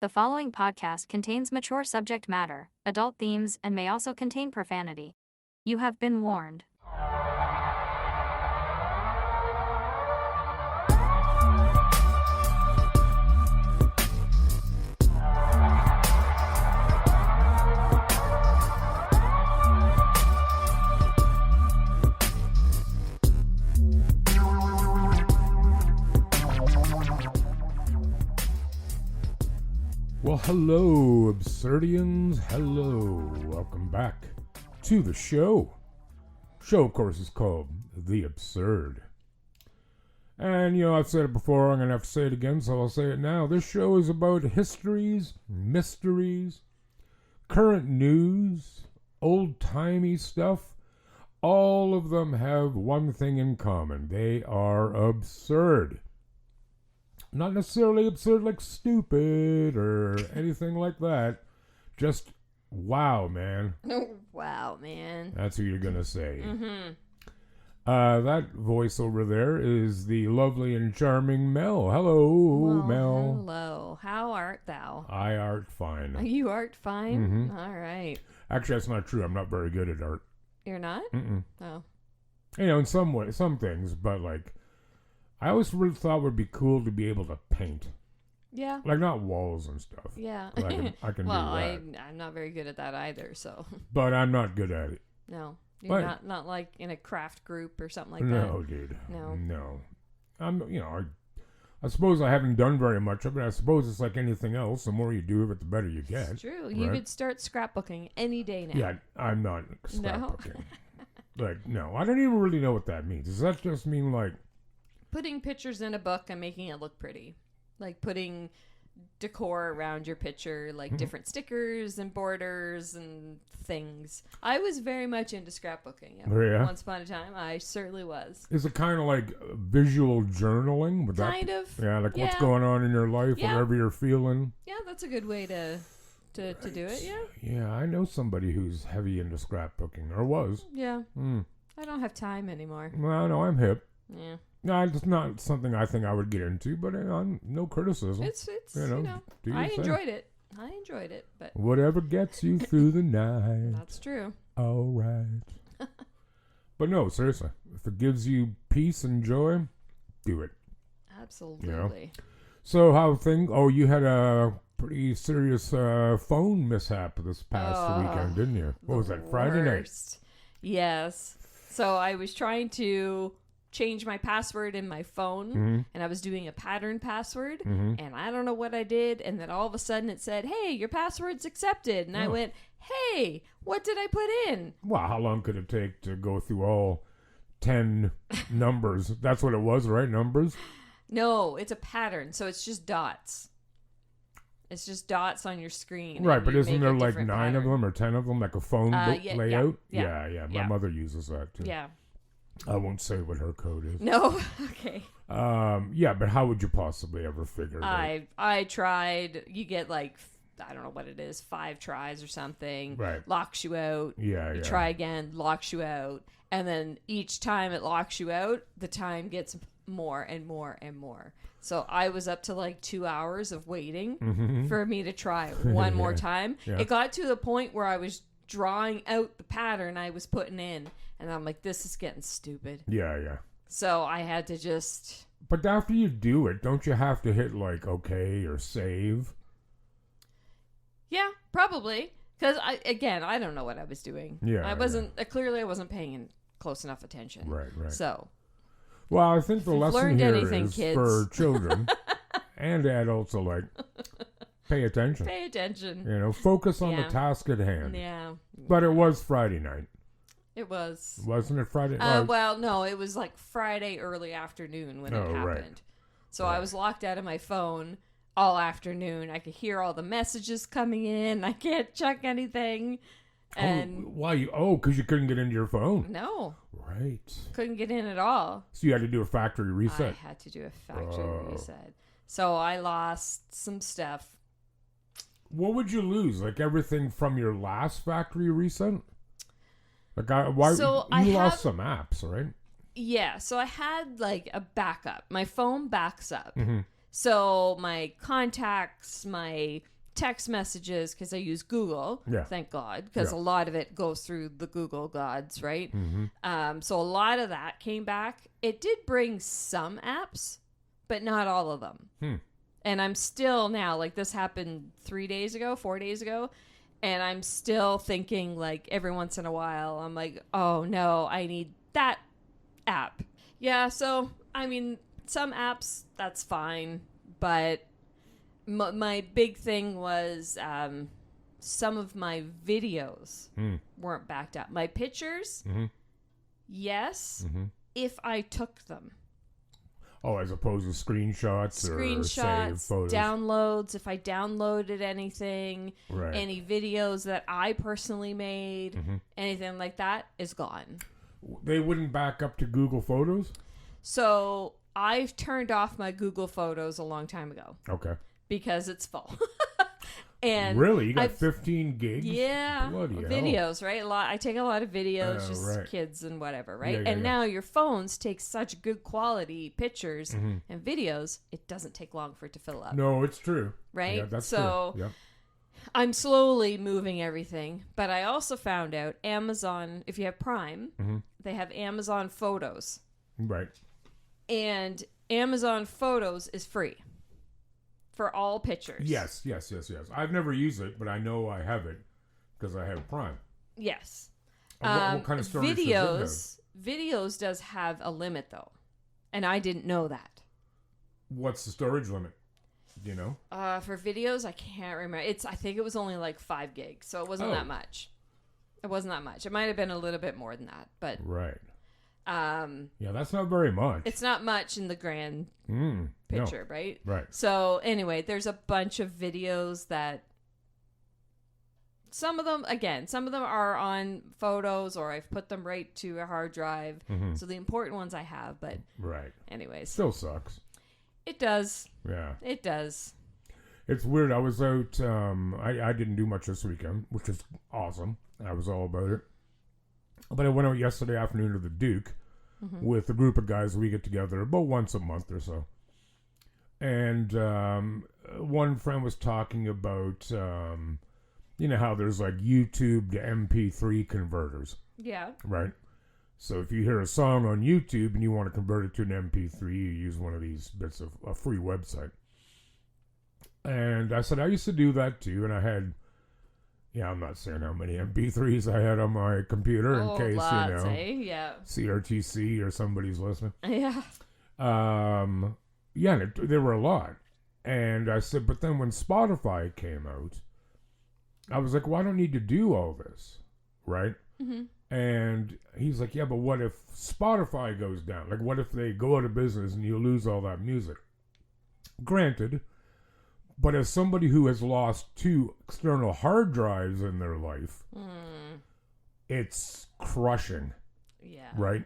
The following podcast contains mature subject matter, adult themes, and may also contain profanity. You have been warned. Well, hello, Absurdians. Hello. Welcome back to the show. Show, of course, is called The Absurd. And, I've said it before. I'm going to have to say it again, so I'll say it now. This show is about histories, mysteries, current news, old-timey stuff. All of them have one thing in common. They are absurd. Not necessarily absurd like stupid or anything like that. Just wow, man. Wow, man. That's who you're going to say. Mm-hmm. That voice over there is the lovely and charming Mel. Hello, Mel. Hello. How art thou? I art fine. You art fine? Mm-hmm. All right. Actually, that's not true. I'm not very good at art. You're not? Mm-mm. Oh. In some way, some things, but like, I always really thought it would be cool to be able to paint. Yeah. Like, not walls and stuff. Yeah. I can well, do that. I'm not very good at that either, so. But I'm not good at it. No. You're But- not like in a craft group or something like No, that? dude. No. No. I suppose I haven't done very much of it. I suppose it's like anything else. The more you do of it, the better you get. It's true. You right? could start scrapbooking any day now. Yeah, I'm not scrapbooking. Like, no. I don't even really know what that means. Does that just mean, like... Putting pictures in a book and making it look pretty. Like putting decor around your picture, like different stickers and borders and things. I was very much into scrapbooking. Yeah? Once upon a time, I certainly was. Is it kind of like visual journaling? Would that Kind of. Yeah, like what's Yeah. going on in your life, Yeah. whatever you're feeling. Yeah, that's a good way to do it. Yeah. Yeah, I know somebody who's heavy into scrapbooking, or was. Yeah. Mm. I don't have time anymore. Well, no, I'm hip. Yeah. No, it's not something I think I would get into, but no criticism. It's do your I thing. enjoyed it, but Whatever gets you through the night. that's true. All right. But no, seriously, if it gives you peace and joy, do it. Absolutely. So you had a pretty serious phone mishap this past weekend, didn't you? What was that, Friday night? Worst. Yes. So I was trying to change my password in my phone, and I was doing a pattern password, and I don't know what I did, and then all of a sudden it said, "Hey, your password's accepted," and I went, "Hey, what did I put in?" Well, how long could it take to go through all 10 numbers? That's what it was, right? Numbers? No, it's a pattern, so it's just dots. It's just dots on your screen. Right, and but you isn't make there a like different 9 of pattern. them or 10 of them, like a phone layout? Yeah. My Yeah. mother uses that too. Yeah. I won't say what her code is. No. Okay. Yeah, but how would you possibly ever figure it out? I tried. You get like, I don't know what it is, 5 tries or something. Right. Locks you out. Yeah. You try again, locks you out. And then each time it locks you out, the time gets more and more and more. So I was up to like 2 hours of waiting for me to try one more time. Yeah. It got to the point where I was drawing out the pattern I was putting in. And I'm like, this is getting stupid. Yeah. So I had to just... But after you do it, don't you have to hit like OK or save? Yeah, probably. Because, I don't know what I was doing. Yeah, I wasn't... clearly, I wasn't paying close enough attention. Right. So... Well, I think the you've lesson learned here anything, is kids. for children and adults alike, pay attention. Pay attention. Focus on the Yeah. task at hand. Yeah. But it was Friday night. It was. Wasn't it Friday? Well, no, it was like Friday early afternoon when it happened. Right. So I was locked out of my phone all afternoon. I could hear all the messages coming in. I can't check anything. And why? Because you couldn't get into your phone. no, Right. couldn't get in at all. So you had to do a factory reset. I had to do a factory reset. So I lost some stuff. What would you lose? Like everything from your last factory reset? Like you lost some apps, right? Yeah, so I had like a backup. My phone backs up. So my contacts, my text messages, because I use Google, thank God, because a lot of it goes through the Google gods, right? So a lot of that came back. It did bring some apps, but not all of them. And I'm still now, like, this happened 4 days ago, and I'm still thinking, like, every once in a while, I'm like, oh no, I need that app. Yeah, so, I mean, some apps, that's fine, but my big thing was some of my videos weren't backed up. My pictures, yes, if I took them. Oh, as opposed to screenshots or save photos. Downloads, if I downloaded anything, any videos that I personally made, anything like that is gone. They wouldn't back up to Google Photos? So I've turned off my Google Photos a long time ago. Okay. Because it's full. And really? You got 15 gigs? Yeah. Bloody videos, hell. right? I take a lot of videos, just kids and whatever, right? Yeah, and now your phones take such good quality pictures and videos, it doesn't take long for it to fill up. No, it's true. Right? Yeah, that's so true. Yeah. I'm slowly moving everything, but I also found out Amazon, if you have Prime, they have Amazon Photos. Right. And Amazon Photos is free. For all pictures. Yes. I've never used it, but I know I have it because I have Prime. Yes. What kind of storage does it have? Videos does have a limit, though. And I didn't know that. What's the storage limit? Do you know? For videos, I can't remember. I think it was only like 5 gigs, so it wasn't that much. It wasn't that much. It might have been a little bit more than that, but... Right. Yeah, that's not very much. It's not much in the grand picture, right? Right. So anyway, there's a bunch of videos that some of them are on photos or I've put them right to a hard drive. So the important ones I have, but anyways. Still sucks. It does. Yeah. It does. It's weird. I was out, I didn't do much this weekend, which is awesome. I was all about it. But I went out yesterday afternoon to the Duke with a group of guys. We get together about once a month or so. And one friend was talking about, you know, how there's like YouTube to MP3 converters. Yeah. Right? So if you hear a song on YouTube and you want to convert it to an MP3, you use one of these bits of a free website. And I said, I used to do that too. And I had... Yeah, I'm not saying how many MP3s I had on my computer in case, lots, you know, yeah. CRTC or somebody's listening. Yeah. Yeah, there were a lot. And I said, but then when Spotify came out, I was like, well, I don't need to do all this, right? And he's like, yeah, but what if Spotify goes down? Like, what if they go out of business and you lose all that music? Granted... But as somebody who has lost 2 external hard drives in their life, it's crushing. Yeah. Right?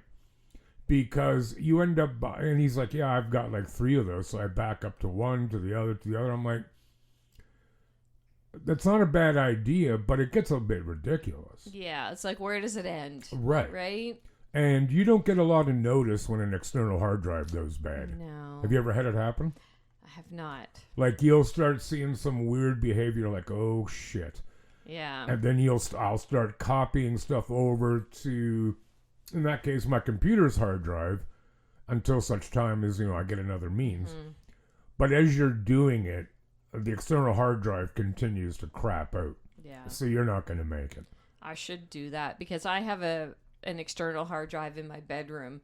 Because you end up and he's like, yeah, I've got like 3 of those. So I back up to one, to the other, to the other. I'm like, that's not a bad idea, but it gets a bit ridiculous. Yeah. It's like, where does it end? Right. Right? And you don't get a lot of notice when an external hard drive goes bad. No. Have you ever had it happen? I have not. Like, you'll start seeing some weird behavior, like, oh, shit. Yeah. And then I'll start copying stuff over to, in that case, my computer's hard drive until such time as, you know, I get another means. But as you're doing it, the external hard drive continues to crap out. Yeah. So you're not going to make it. I should do that because I have an external hard drive in my bedroom.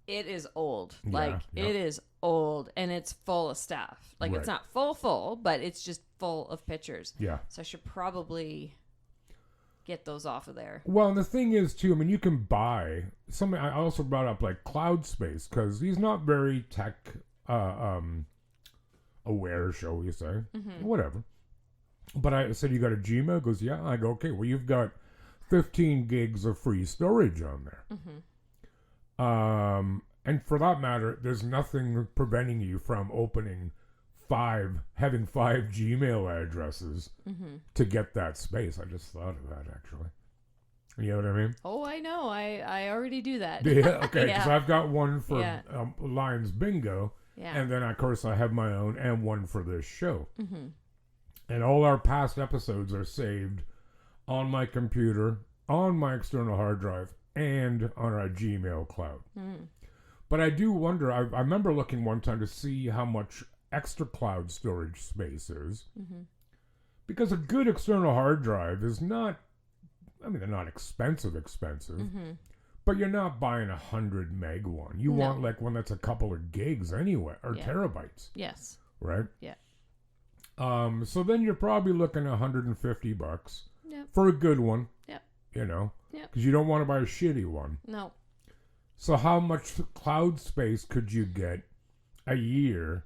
It is old. It is old and it's full of stuff. Like it's not full, but it's just full of pictures. Yeah. So I should probably get those off of there. Well, and the thing is too, I mean, you can buy something. I also brought up like Cloud Space because he's not very tech aware, shall we say. Whatever. But I said, you got a Gmail? He goes, yeah. I go, okay, well, you've got 15 gigs of free storage on there. And for that matter, there's nothing preventing you from having 5 Gmail addresses to get that space. I just thought of that, actually. You know what I mean? Oh, I know. I already do that. Yeah, okay. Because Yeah. I've got one for Lions Bingo, Yeah. And then, of course, I have my own and one for this show. Mm-hmm. And all our past episodes are saved on my computer, on my external hard drive, and on our Gmail cloud. Mm. But I do wonder, I remember looking one time to see how much extra cloud storage space is. Mm-hmm. Because a good external hard drive is not, I mean, they're not expensive, Mm-hmm. but you're not buying 100 meg one. You No. want like one that's a couple of gigs anyway, or Yeah. terabytes, Yes. right? Yeah. So then you're probably looking at $150 Yep. for a good one. Yep. You know? Yep. Because you don't want to buy a shitty one. No. So how much cloud space could you get a year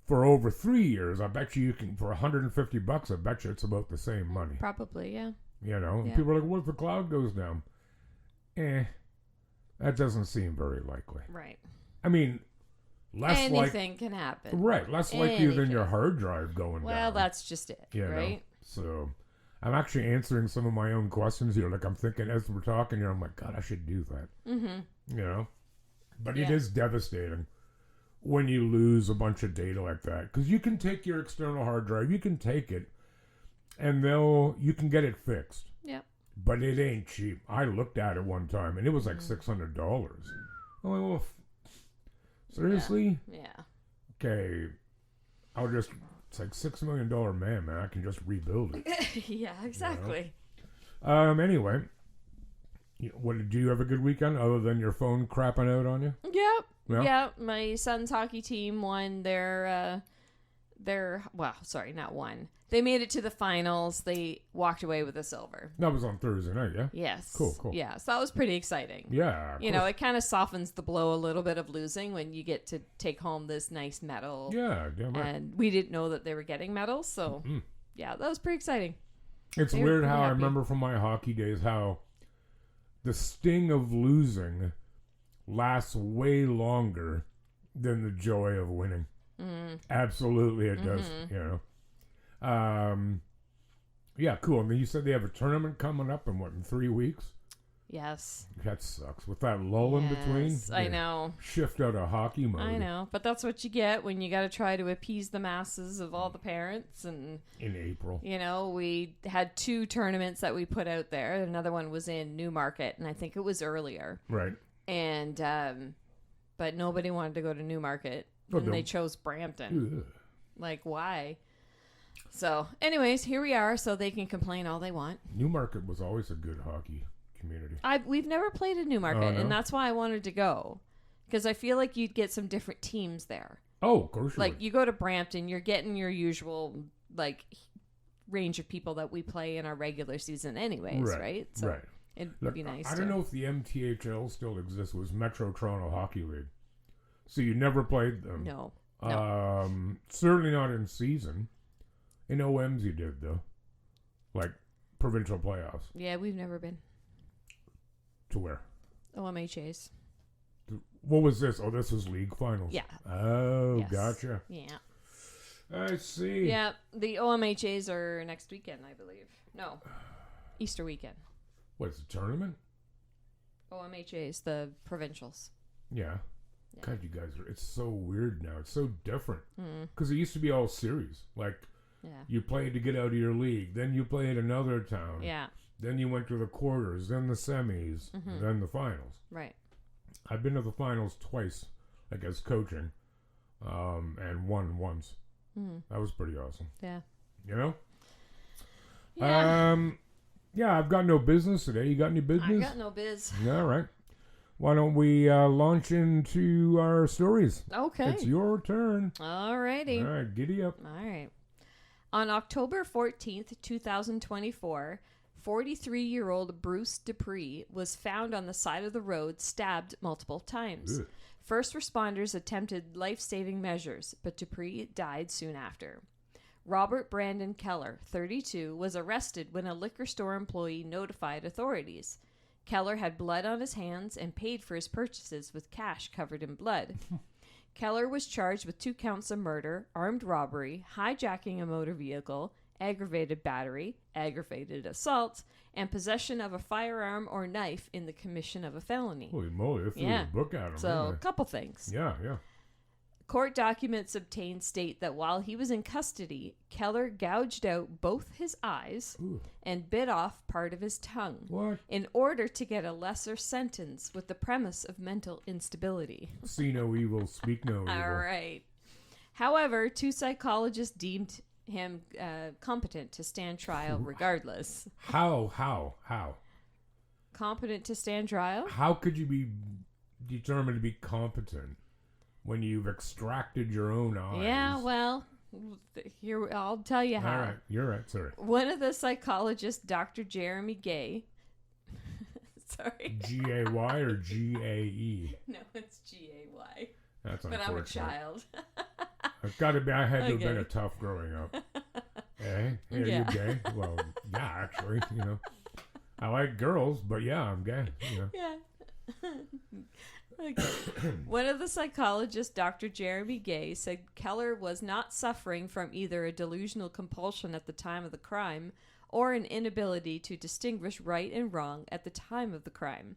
for over 3 years? I bet you can, for $150, I bet you it's about the same money. Probably, yeah. You know? And Yeah. people are like, what if the cloud goes down? That doesn't seem very likely. Right. I mean, less Anything can happen. right, less likely than Anything. your hard drive going down. Well, that's just it, you know? right? So I'm actually answering some of my own questions here. Like I'm thinking as we're talking here, I'm like, God, I should do that. Mm-hmm. You know? But it Yeah. is devastating when you lose a bunch of data like that. Because you can take your external hard drive, you can take it, and you can get it fixed. Yep. But it ain't cheap. I looked at it one time, and it was like $600. I'm like, well, seriously? Yeah. Okay, it's like $6 million man. I can just rebuild it. Yeah, exactly. Anyway, do you have a good weekend other than your phone crapping out on you? Yep. Yeah. Yep. My son's hockey team won their well, sorry, not one. They made it to the finals. They walked away with a silver. That was on Thursday night, yeah? Yes. Cool. Yeah, so that was pretty exciting. Yeah. You know, it kind of softens the blow a little bit of losing when you get to take home this nice medal. Yeah, damn right. And we didn't know that they were getting medals, so yeah, that was pretty exciting. It's They were weird pretty how I happy. remember from my hockey days how the sting of losing lasts way longer than the joy of winning. Absolutely it does, you know. Yeah, cool. And then you said they have a tournament coming up in 3 weeks? Yes. That sucks. With that lull in between. Yes, I they know. Shift out of hockey mode. I know, but that's what you get when you got to try to appease the masses of all the parents. And In April. you know, we had 2 tournaments that we put out there. Another one was in Newmarket, and I think it was earlier. Right. And but nobody wanted to go to Newmarket, Oh, and they don't. chose Brampton. Ugh. Like, why? So, anyways, here we are. So they can complain all they want. Newmarket was always a good hockey community. We've never played in Newmarket, Oh, no? and that's why I wanted to go, because I feel like you'd get some different teams there. Oh, of course you Like would. you go to Brampton, you're getting your usual like range of people that we play in our regular season, anyways, right? So right. it'd Look, be nice. I don't know if the MTHL still exists. It was Metro Toronto Hockey League. So you never played them. No. Certainly not in season. In OMs you did though. Like provincial playoffs. Yeah, we've never been. To where? OMHAs. What was this? Oh, this was league finals. Yeah. Oh, Yes. gotcha. Yeah. I see. Yeah. The OMHAs are next weekend, I believe. No. Easter weekend. What, it's a tournament? OMHAs, the provincials. Yeah. Yeah. God, you guys it's so weird now. It's so different. Mm. Because it used to be all series. Like, Yeah. you played to get out of your league. Then you played another town. Yeah. Then you went to the quarters. Then the semis. Mhm. Then the finals. Right. I've been to the finals twice, like as coaching, and won once. Mm. That was pretty awesome. Yeah. You know? Yeah. Yeah, I've got no business today. You got any I business? got no biz. All right. Why don't we launch into our stories? Okay. It's your turn. Alrighty. All right, giddy up. All right. On October 14th, 2024, 43-year-old Bruce Dupree was found on the side of the road, stabbed multiple times. Ugh. First responders attempted life-saving measures, but Dupree died soon after. Robert Brandon Keller, 32, was arrested when a liquor store employee notified authorities. Keller had blood on his hands and paid for his purchases with cash covered in blood. Keller was charged with 2 counts of murder, armed robbery, hijacking a motor vehicle, aggravated battery, aggravated assault, and possession of a firearm or knife in the commission of a felony. Holy moly, they threw Yeah. the book at him. So, a didn't couple things. they? Yeah. Court documents obtained state that while he was in custody, Keller gouged out both his eyes and bit off part of his tongue What? in order to get a lesser sentence with the premise of mental instability. See no evil, speak no evil. All right. However, 2 psychologists deemed him competent to stand trial regardless. How? Competent to stand trial? How could you be determined to be competent when you've extracted your own eyes? Yeah, well, here I'll tell you how. All right, you're right. Sorry. One of the psychologists, Dr. Jeremy Gay. Sorry. Gay or Gae? No, it's Gay. That's But unfortunate. I'm a child. I've got to be. I had to have been Okay. a tough growing up. Hey, are Yeah. you gay? Well, yeah, actually, I like girls, but yeah, I'm gay. Yeah. Okay. One of the psychologists, Dr. Jeremy Gay, said Keller was not suffering from either a delusional compulsion at the time of the crime or an inability to distinguish right and wrong at the time of the crime.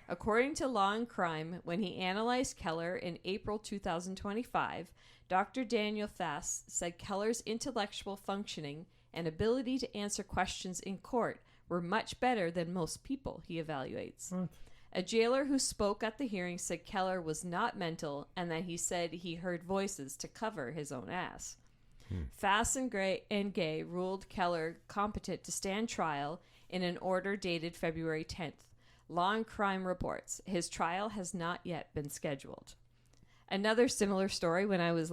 According to Law and Crime, when he analyzed Keller in April 2025, Dr. Daniel Fass said Keller's intellectual functioning and ability to answer questions in court were much better than most people he evaluates. What? A jailer who spoke at the hearing said Keller was not mental and that he said he heard voices to cover his own ass. Fass and Gay ruled Keller competent to stand trial in an order dated February 10th. Law and Crime reports his trial has not yet been scheduled. Another similar story when I was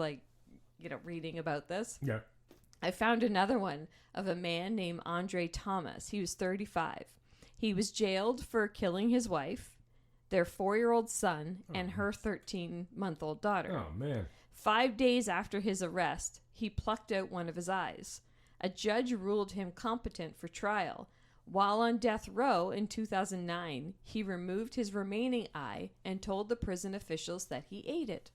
reading about this. Yeah. I found another one of a man named Andre Thomas. He was 35. He was jailed for killing his wife, their 4-year-old son, and her 13-month-old daughter. Oh man. 5 days after his arrest, he plucked out one of his eyes. A judge ruled him competent for trial. While on death row in 2009, he removed his remaining eye and told the prison officials that he ate it.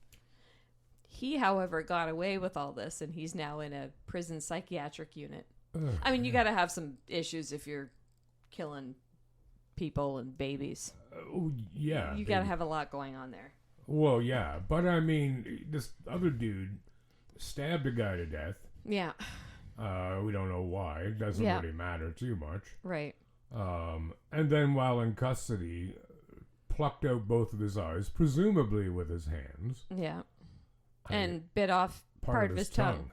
He, however, got away with all this, and he's now in a prison psychiatric unit. Ugh. I mean, you got to have some issues if you're killing people and babies. Oh yeah. You got to have a lot going on there. Well, yeah, but I mean, this other dude stabbed a guy to death. Yeah. We don't know why. It doesn't Yeah. really matter too much. Right. And then while in custody, plucked out both of his eyes, presumably with his hands. Yeah. I mean, And bit off part of his tongue.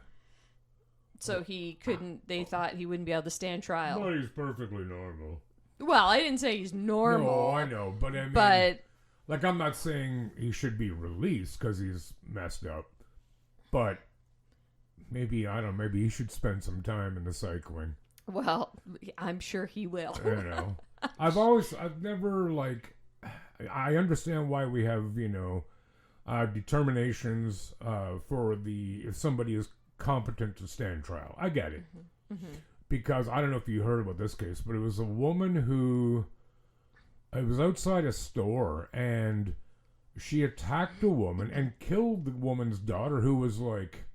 So he couldn't, they thought he wouldn't be able to stand trial. Well, he's perfectly normal. Well, I didn't say he's normal. No, I know, but I mean, But, like, I'm not saying he should be released because he's messed up, but maybe, I don't know, maybe he should spend some time in the psych wing. well, I'm sure he will. I've never, like, I understand why we have, determinations for if somebody is competent to stand trial. I get it. Mm-hmm. Because I don't know if you heard about this case, but it was a woman who, it was outside a store, and she attacked a woman and killed the woman's daughter, who was like,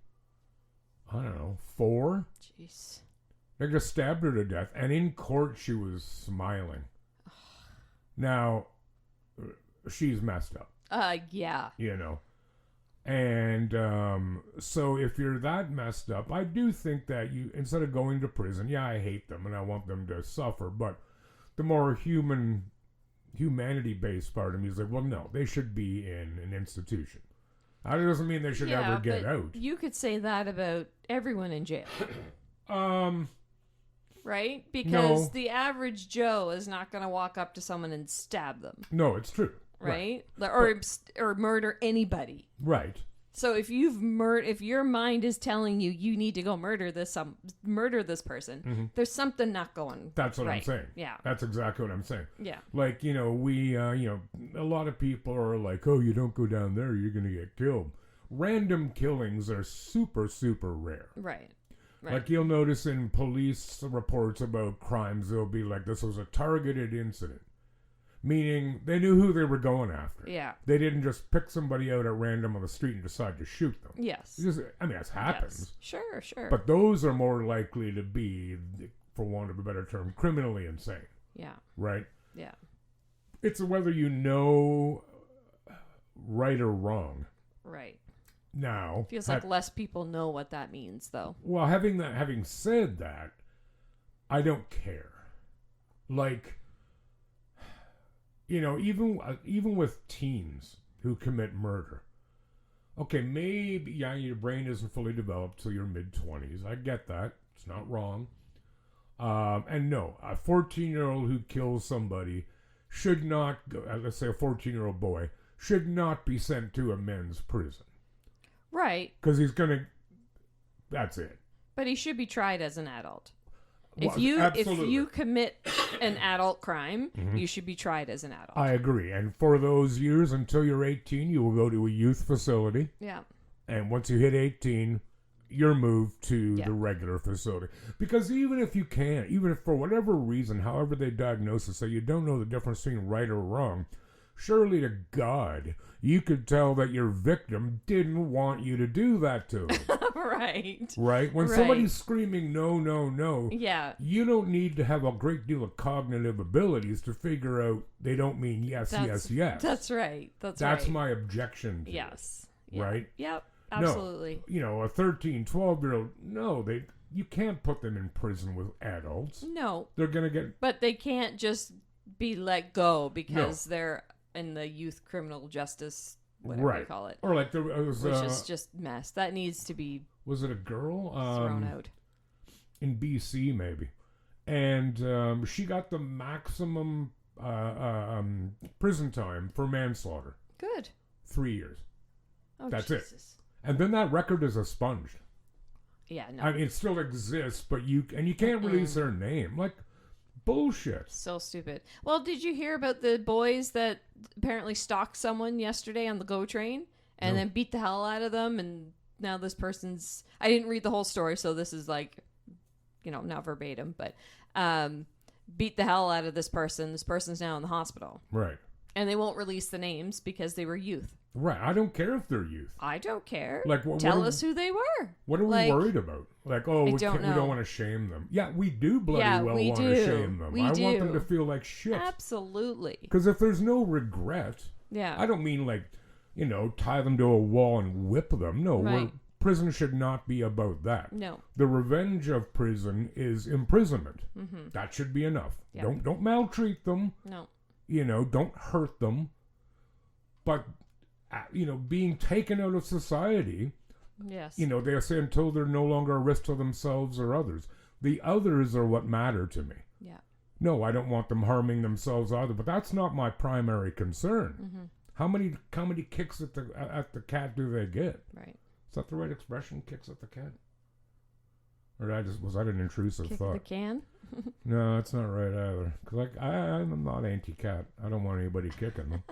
I don't know, 4. Jeez. They just stabbed her to death, and in court she was smiling. Now, she's messed up. Yeah. And so if you're that messed up, I do think that you, instead of going to prison, yeah, I hate them and I want them to suffer, but the more humanity-based part of me is like, well, no, they should be in an institution. That doesn't mean they should ever get out. You could say that about everyone in jail. Right? Because the average Joe is not going to walk up to someone and stab them. No, it's true. Right? Or murder anybody. Right. So if if your mind is telling you you need to go murder this person, there's something not going. That's what right. I'm saying. Yeah. That's exactly what I'm saying. Yeah. Like, we, a lot of people are like, oh, you don't go down there, you're going to get killed. Random killings are super, super rare. Right. Like, you'll notice in police reports about crimes, they'll be like, this was a targeted incident. Meaning, they knew who they were going after. Yeah. They didn't just pick somebody out at random on the street and decide to shoot them. Yes. That happens. Yes. Sure. But those are more likely to be, for want of a better term, criminally insane. Yeah. Right? Yeah. It's whether you know right or wrong. Right. Now, Feels like less people know what that means, though. well, having said that, I don't care. Like, even with teens who commit murder. Okay, maybe, your brain isn't fully developed till your mid-20s. I get that. It's not wrong. And no, a 14-year-old who kills somebody should not go, let's say a 14-year-old boy, should not be sent to a men's prison. Right. Because that's it. But he should be tried as an adult. Well, If you commit an adult crime, you should be tried as an adult. I agree. And for those years until you're 18, you will go to a youth facility. Yeah. And once you hit 18, you're moved to the regular facility. Because even if for whatever reason, however they diagnose it, so you don't know the difference between right or wrong, surely to God, you could tell that your victim didn't want you to do that to him. Right. Right? When somebody's screaming, no, no, no, you don't need to have a great deal of cognitive abilities to figure out they don't mean yes. That's right. That's my objection to yes. it, right? Yep. Absolutely. No, a 13, 12-year-old, no, you can't put them in prison with adults. No. They're going to get... But they can't just be let go because they're in the youth criminal justice, whatever you call it. Or like there was... Which is just mess. That needs to be... Was it a girl? Thrown out. In BC, maybe. And she got the maximum prison time for manslaughter. Good. 3 years. Oh, That's Jesus. it. And then that record is expunged. Yeah, no. I mean, it still exists, but you can't release her name. Like, bullshit. So stupid. Well, did you hear about the boys that apparently stalked someone yesterday on the GO train and then beat the hell out of them? And now this person's... I didn't read the whole story, so this is like, not verbatim, but beat the hell out of this person. This person's now in the hospital. Right. And they won't release the names because they were youth. Right. I don't care if they're youth. I don't care. Like, Tell us who they were. What are we worried about? Like, we don't want to shame them. Yeah, we do bloody well want to shame them. I want them to feel like shit. Absolutely. Because if there's no regret, I don't mean like, tie them to a wall and whip them. No, prison should not be about that. No. The revenge of prison is imprisonment. Mm-hmm. That should be enough. Yep. Don't maltreat them. No. Don't hurt them. But, being taken out of society, yes. They say until they're no longer a risk to themselves or others. The others are what matter to me. Yeah. No, I don't want them harming themselves either, but that's not my primary concern. Mm-hmm. How many kicks at the cat do they get? Right. Is that the right expression? Kicks at the cat? Or was that an intrusive thought? Kick the can? No, that's not right either. Because I'm not anti-cat. I don't want anybody kicking them.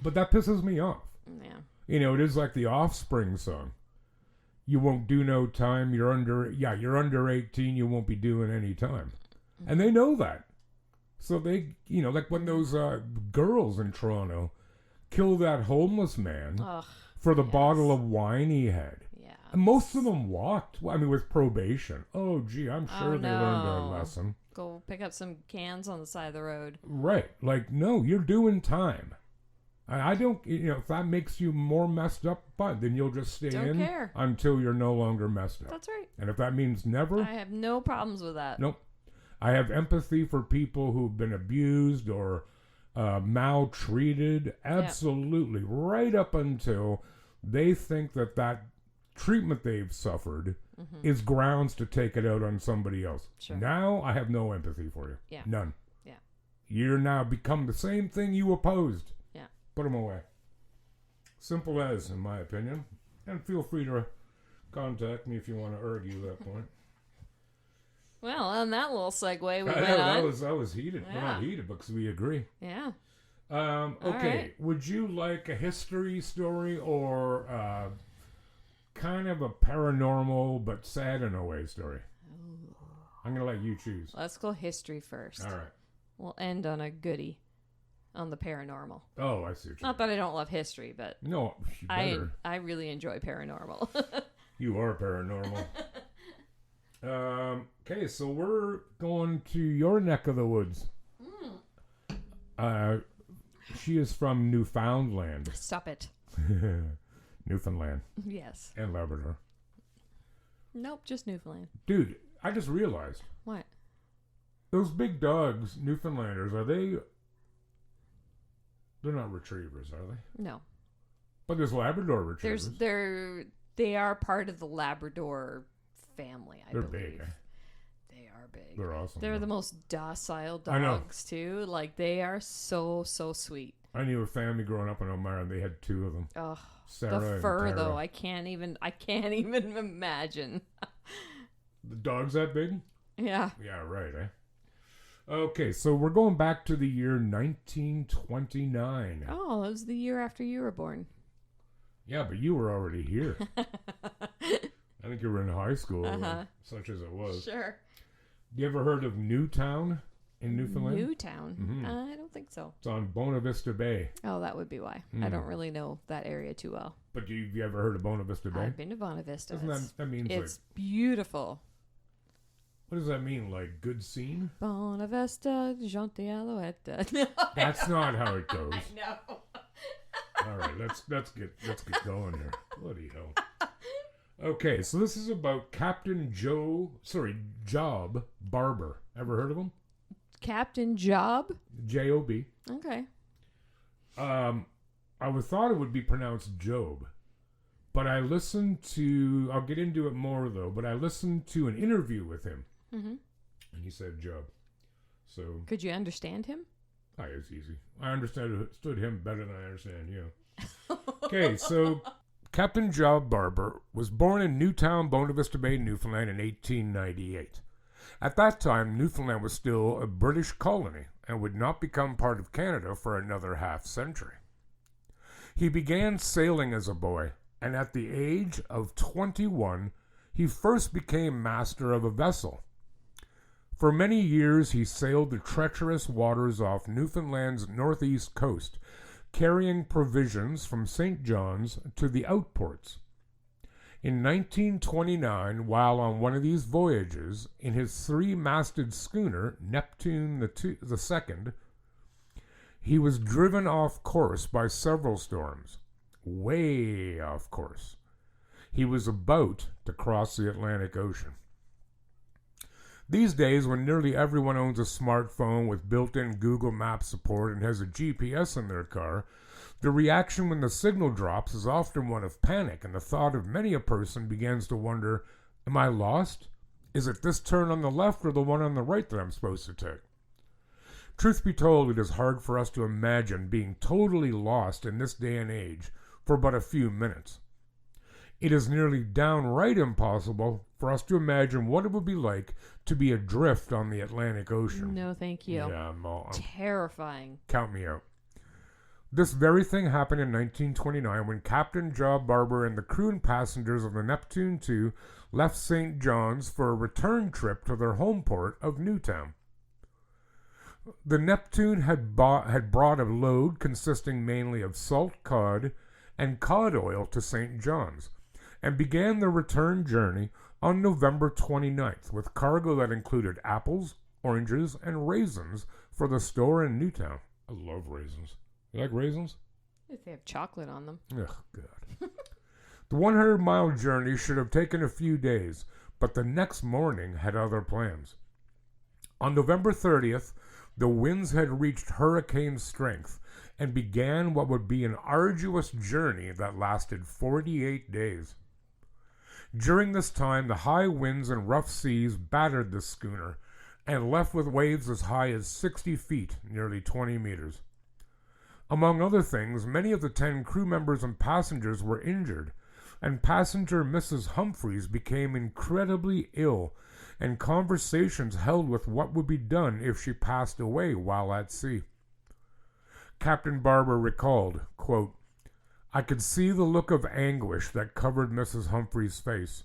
But that pisses me off. Yeah. It is like the Offspring song. You won't do no time. You're under 18. You won't be doing any time. Mm-hmm. And they know that. So they, like when those girls in Toronto killed that homeless man for the bottle of wine he had. Yeah. And most of them walked. With probation. Oh, gee, I'm sure they learned a lesson. Go pick up some cans on the side of the road. Right. Like, no, you're doing time. I don't, if that makes you more messed up, fine, then you'll just stay in until you're no longer messed up. That's right. And if that means never. I have no problems with that. Nope. I have empathy for people who've been abused or maltreated. Absolutely. Yep. Right up until they think that treatment they've suffered is grounds to take it out on somebody else. Sure. Now I have no empathy for you. Yeah. None. Yeah. You're now become the same thing you opposed. Yeah. Put them away. Simple as, in my opinion. And feel free to contact me if you want to argue that point. Well, on that little segue we went that on. was heated. Yeah. We're not heated because we agree. Yeah. Okay. Right. Would you like a history story or kind of a paranormal but sad in a way story? Ooh. I'm going to let you choose. Let's go history first. All right. We'll end on a goodie. On the paranormal. Oh, I see what you Not that I don't love history, but no, you better. I really enjoy paranormal. You are paranormal. Okay, so we're going to your neck of the woods. She is from Newfoundland. Stop it. Newfoundland Yes. and Labrador. Nope, just Newfoundland. Dude, I just realized. What? Those big dogs, Newfoundlanders, are they... They're not retrievers, are they? No. But there's Labrador retrievers. They are part of the Labrador family, I They're believe. big, eh? They are big. They're awesome. They're though. the most docile I know. dogs too. Like they are so sweet. I knew a family growing up in Elmira, and they had 2 of them. Oh, Sarah the and fur Tara. though, I can't even imagine. The dog's that big? Yeah. Yeah, right, eh? Okay, so we're going back to the year 1929. Oh, it was the year after you were born. Yeah, but you were already here. I think you were in high school, such as it was. Sure. You ever heard of Newtown in Newfoundland? Newtown? Mhm. I don't think so. It's on Bona Vista Bay. Oh, that would be why. I don't really know that area too well. But you ever heard of Bona Vista Bay? I've been to Bona Vista. Doesn't that means It's like, beautiful. what does that mean? Like good scene? Bona Vista, Gente Alouette. That's not how it goes. No. All right, let's get going here. Bloody hell. Okay, so this is about Captain Job Barber. Ever heard of him? Captain Job? J-O-B. Okay. I thought it would be pronounced Job, but I listened to, I'll get into it more though, but I listened to an interview with him, and he said Job. So, Could you understand him? it's easy. I understood him better than I understand you. Okay, so Captain Job Barber was born in Newtown, Bona Vista Bay, Newfoundland in 1898. At that time, Newfoundland was still a British colony and would not become part of Canada for another half-century. He began sailing as a boy, and at the age of 21, he first became master of a vessel. For many years, he sailed the treacherous waters off Newfoundland's northeast coast, carrying provisions from St. John's to the outports. In 1929, while on one of these voyages, in his 3-masted schooner, Neptune II, he was driven off course by several storms. Way off course. He was about to cross the Atlantic Ocean. These days, when nearly everyone owns a smartphone with built-in Google Maps support and has a GPS in their car, the reaction when the signal drops is often one of panic, and the thought of many a person begins to wonder, am I lost? Is it this turn on the left or the one on the right that I'm supposed to take? Truth be told, it is hard for us to imagine being totally lost in this day and age for but a few minutes. It is nearly downright impossible for us to imagine what it would be like to be adrift on the Atlantic Ocean. No, thank you. Yeah, I'm Terrifying. count me out. This very thing happened in 1929 when Captain Job Barber and the crew and passengers of the Neptune II left St. John's for a return trip to their home port of Newtown. The Neptune had brought a load consisting mainly of salt cod and cod oil to St. John's, and began their return journey on November 29th with cargo that included apples, oranges, and raisins for the store in Newtown. I love raisins. You like raisins? If they have chocolate on them. Ugh, God. The 100-mile journey should have taken a few days, but the next morning had other plans. On November 30th, the winds had reached hurricane strength and began what would be an arduous journey that lasted 48 days. During this time, the high winds and rough seas battered the schooner and left with waves as high as 60 feet, nearly 20 meters. Among other things, many of the 10 crew members and passengers were injured, and passenger Mrs. Humphreys became incredibly ill, and conversations held with what would be done if she passed away while at sea. Captain Barber recalled, quote, I could see the look of anguish that covered Mrs. Humphreys' face.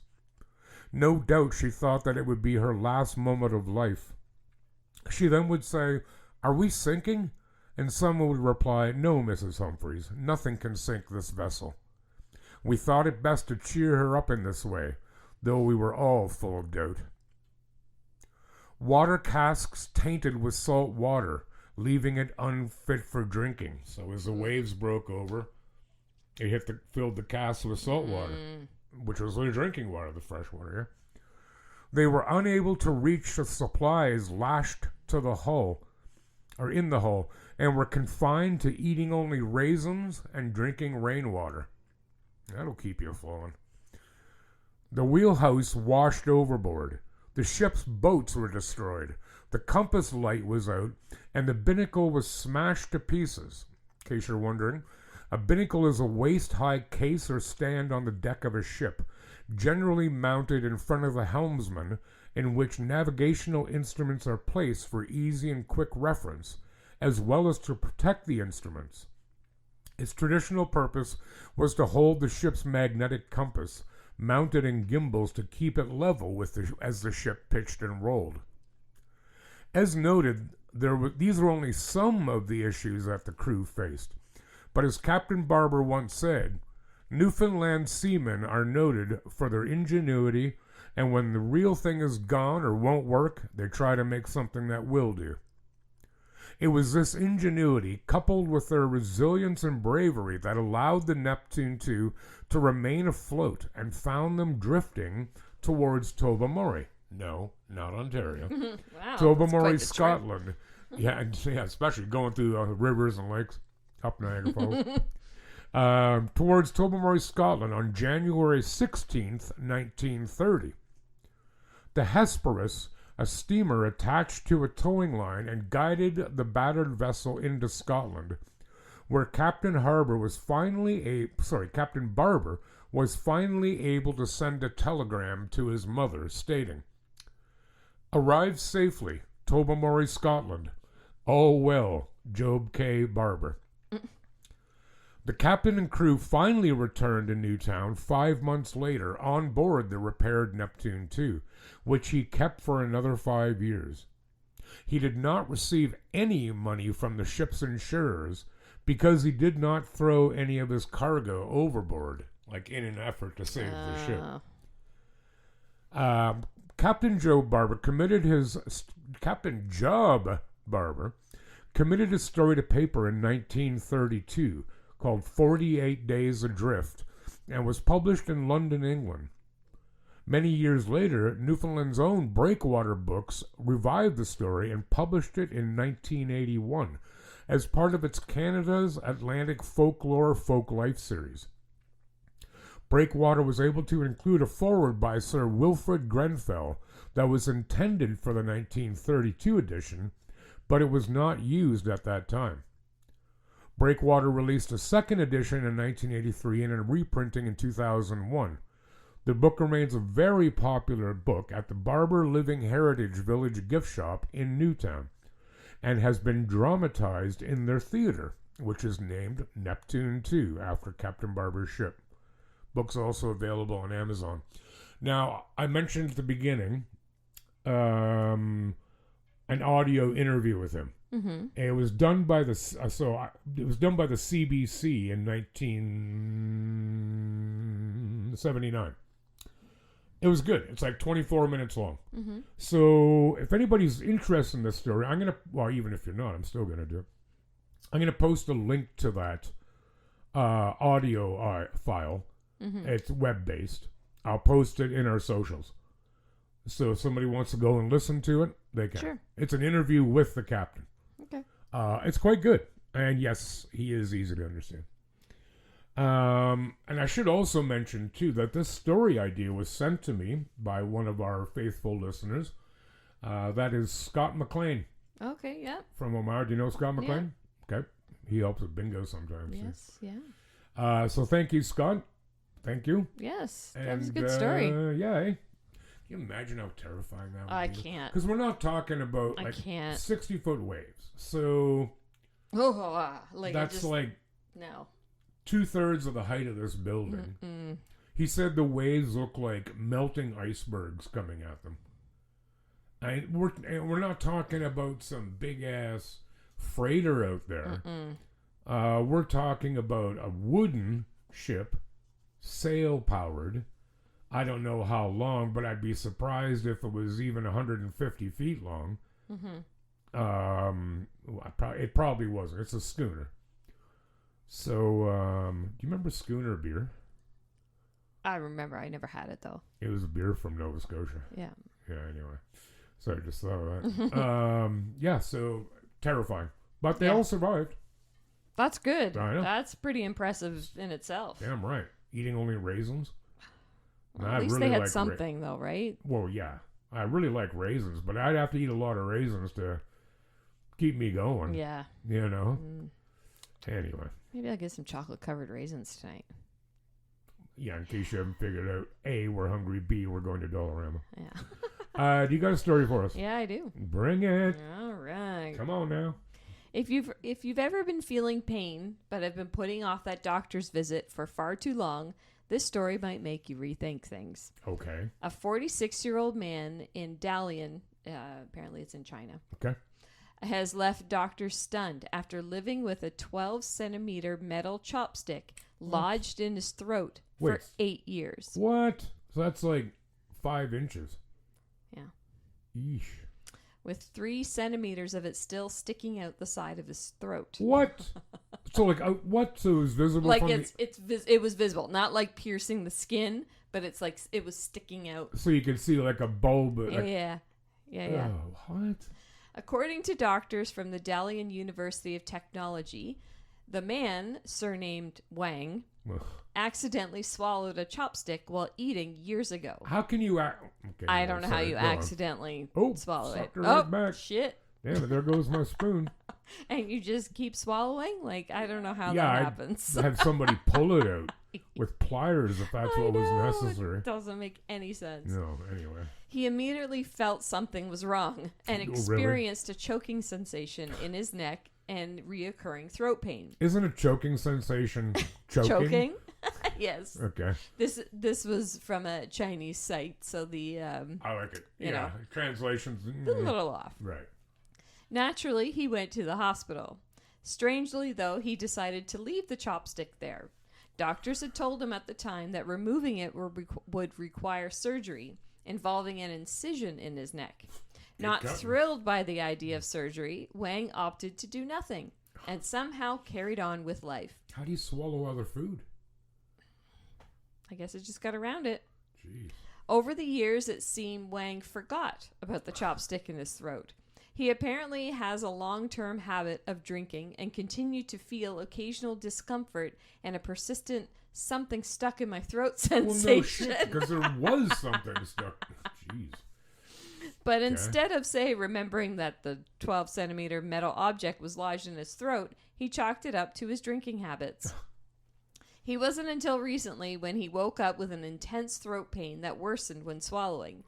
No doubt she thought that it would be her last moment of life. She then would say, Are we sinking? And someone would reply, No, Mrs. Humphreys, nothing can sink this vessel. We thought it best to cheer her up in this way, though we were all full of doubt. Water casks tainted with salt water, leaving it unfit for drinking. So as the waves broke over, It filled the casks with salt water, which was their drinking water, the fresh water here. They were unable to reach the supplies lashed to the hull, or in the hull, and were confined to eating only raisins and drinking rainwater. That'll keep you flowing. The wheelhouse washed overboard. The ship's boats were destroyed. The compass light was out, and the binnacle was smashed to pieces. In case you're wondering, a binnacle is a waist-high case or stand on the deck of a ship, generally mounted in front of the helmsman, in which navigational instruments are placed for easy and quick reference, as well as to protect the instruments. Its traditional purpose was to hold the ship's magnetic compass, mounted in gimbals to keep it level as the ship pitched and rolled. As noted, these were only some of the issues that the crew faced. But as Captain Barber once said, Newfoundland seamen are noted for their ingenuity, and when the real thing is gone or won't work, they try to make something that will do. It was this ingenuity, coupled with their resilience and bravery, that allowed the Neptune II to remain afloat and found them drifting towards Tobermory. No, not Ontario. Wow, Tobermory, Scotland. Yeah, especially going through rivers and lakes up Niagara Falls. Towards Tobermory, Scotland on January 16th, 1930. The Hesperus, a steamer attached to a towing line, and guided the battered vessel into Scotland, where Captain Barber was finally able to send a telegram to his mother stating, "Arrived safely, Tobermory, Scotland. All well, Job K. Barber." The captain and crew finally returned to Newtown 5 months later on board the repaired Neptune II, which he kept for another 5 years. He did not receive any money from the ship's insurers because he did not throw any of his cargo overboard, like in an effort to save the ship. Captain Job Barber committed his story to paper in 1932 called 48 Days Adrift, and was published in London, England. Many years later, Newfoundland's own Breakwater Books revived the story and published it in 1981 as part of its Canada's Atlantic Folklore Folk Life series. Breakwater was able to include a foreword by Sir Wilfrid Grenfell that was intended for the 1932 edition, but it was not used at that time. Breakwater released a second edition in 1983 and a reprinting in 2001. The book remains a very popular book at the Barber Living Heritage Village gift shop in Newtown, and has been dramatized in their theater, which is named Neptune II after Captain Barber's ship. Book's also available on Amazon. Now, I mentioned at the beginning an audio interview with him. Mm-hmm. It was done by the CBC in 1979. It was good. It's like 24 minutes long. Mm-hmm. So if anybody's interested in this story, even if you're not, I'm still gonna do it. I'm gonna post a link to that audio file. Mm-hmm. It's web-based. I'll post it in our socials. So if somebody wants to go and listen to it, they can. Sure. It's an interview with the captain. Okay. It's quite good. And yes, he is easy to understand. And I should also mention, too, that this story idea was sent to me by one of our faithful listeners. That is Scott McLean. Okay, yeah. From Omar. Do you know Scott McLean? Yeah. Okay. He helps with bingo sometimes. Yes, too. Yeah. So thank you, Scott. Thank you. Yes, that was a good story. Yeah, Can you imagine how terrifying that would be? I can't. Because we're not talking about 60-foot waves. So that's like no 2/3 of the height of this building. Mm-mm. He said the waves look like melting icebergs coming at them. And we're not talking about some big ass freighter out there. We're talking about a wooden ship, sail powered. I don't know how long, but I'd be surprised if it was even 150 feet long. Mm-hmm. It probably wasn't. It's a schooner. So, do you remember Schooner beer? I remember. I never had it though. It was a beer from Nova Scotia. Yeah. Yeah, anyway. So I just thought of that. Yeah, so terrifying. But they all survived. That's good. I know. That's pretty impressive in itself. Damn right. Eating only raisins. Well, at least they had something though, right? Well, yeah. I really like raisins, but I'd have to eat a lot of raisins to keep me going. Yeah. You know? Anyway. Maybe I'll get some chocolate-covered raisins tonight. Yeah, in case you haven't figured out, A, we're hungry, B, we're going to Dollarama. Yeah. Do you got a story for us? Yeah, I do. Bring it. All right. Come on now. If you've ever been feeling pain but have been putting off that doctor's visit for far too long, this story might make you rethink things. Okay. A 46-year-old man in Dalian, apparently it's in China, Okay. has left doctors stunned after living with a 12-centimeter metal chopstick lodged in his throat for 8 years. What? So that's like 5 inches. Yeah. Yeesh. With 3 centimeters of it still sticking out the side of his throat. What? So like what? So it was visible. Like from it was visible, not like piercing the skin, but it's like it was sticking out. So you could see like a bulb. Yeah. Oh, what? According to doctors from the Dalian University of Technology, the man, surnamed Wang, Ugh. accidentally swallowed a chopstick while eating years ago. How can you Okay, I don't know how you accidentally swallow it. Sucked her right back. Shit. Damn it, there goes my spoon. And you just keep swallowing? Like, I don't know how that happens. I'd have somebody pull it out with pliers if that's what was necessary. It doesn't make any sense. No, anyway. He immediately felt something was wrong and experienced a choking sensation in his neck and reoccurring throat pain. Isn't a choking sensation choking? Choking? Yes. Okay. This was from a Chinese site, so the I like it. You know, translations a little off. Right. Naturally, he went to the hospital. Strangely, though, he decided to leave the chopstick there. Doctors had told him at the time that removing it would require surgery, involving an incision in his neck. Not thrilled by the idea of surgery, Wang opted to do nothing and somehow carried on with life. How do you swallow other food? I guess it just got around it. Jeez. Over the years, it seemed Wang forgot about the chopstick in his throat. He apparently has a long-term habit of drinking and continued to feel occasional discomfort and a persistent something stuck in my throat sensation. Well, no shit, because there was something stuck. Jeez. But instead of, say, remembering that the 12-centimeter metal object was lodged in his throat, he chalked it up to his drinking habits. He wasn't until recently when he woke up with an intense throat pain that worsened when swallowing.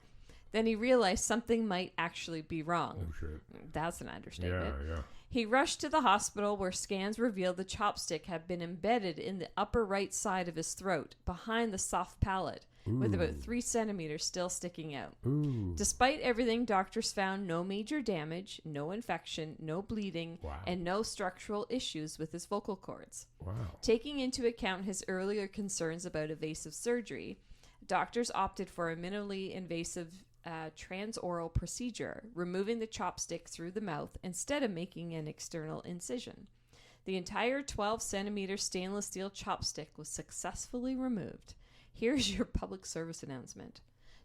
Then he realized something might actually be wrong. Oh, shit. That's an understatement. Yeah. He rushed to the hospital where scans revealed the chopstick had been embedded in the upper right side of his throat, behind the soft palate, with about 3 centimeters still sticking out. Ooh. Despite everything, doctors found no major damage, no infection, no bleeding, and no structural issues with his vocal cords. Wow. Taking into account his earlier concerns about invasive surgery, doctors opted for a minimally invasive transoral procedure, removing the chopstick through the mouth instead of making an external incision. The entire 12-centimeter stainless steel chopstick was successfully removed. Here's your public service announcement.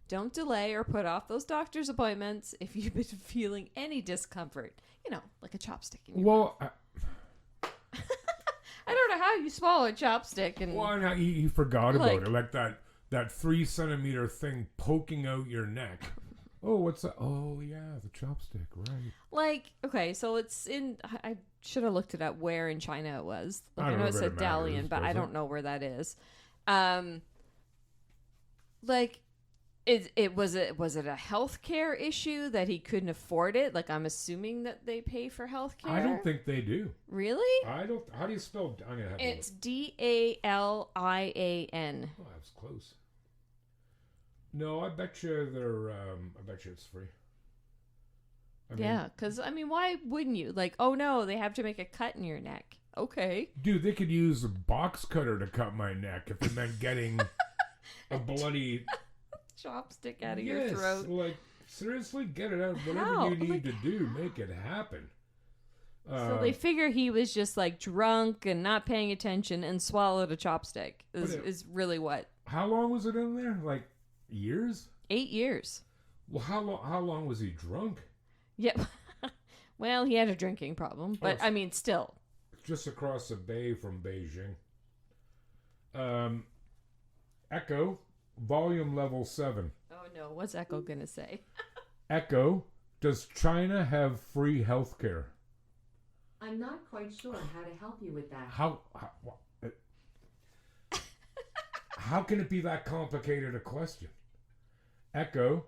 Don't delay or put off those doctor's appointments if you've been feeling any discomfort. You know, like a chopstick in your mouth. I don't know how you swallow a chopstick. And Well, he forgot about it. Like that 3 centimeter thing poking out your neck. Oh, what's that? Oh, yeah, the chopstick, right. Like, okay, so it's in... I should have looked it up where in China it was. Like, I know it said Dalian, but I don't know where that is. Like, was it a healthcare issue that he couldn't afford it? Like, I'm assuming that they pay for healthcare. I don't think they do. Really? I don't. How do you spell? I'm gonna have It's to Dalian. Oh, that was close. No, I bet you they're. I bet you it's free. Yeah, because I mean, why wouldn't you? Like, oh no, they have to make a cut in your neck. Okay. Dude, they could use a box cutter to cut my neck if it meant getting a bloody chopstick out of your throat. Like, seriously, get it out. Whatever you need to do, make it happen. So they figure he was just like drunk and not paying attention and swallowed a chopstick. Is really what. How long was it in there? Like years? 8 years. Well, how long was he drunk? Yeah. Well, he had a drinking problem, but I mean, still. Just across the bay from Beijing. Echo, volume level 7. Oh no, what's Echo gonna say? Echo, does China have free health care? I'm not quite sure how to help you with that. How can it be that complicated a question? Echo,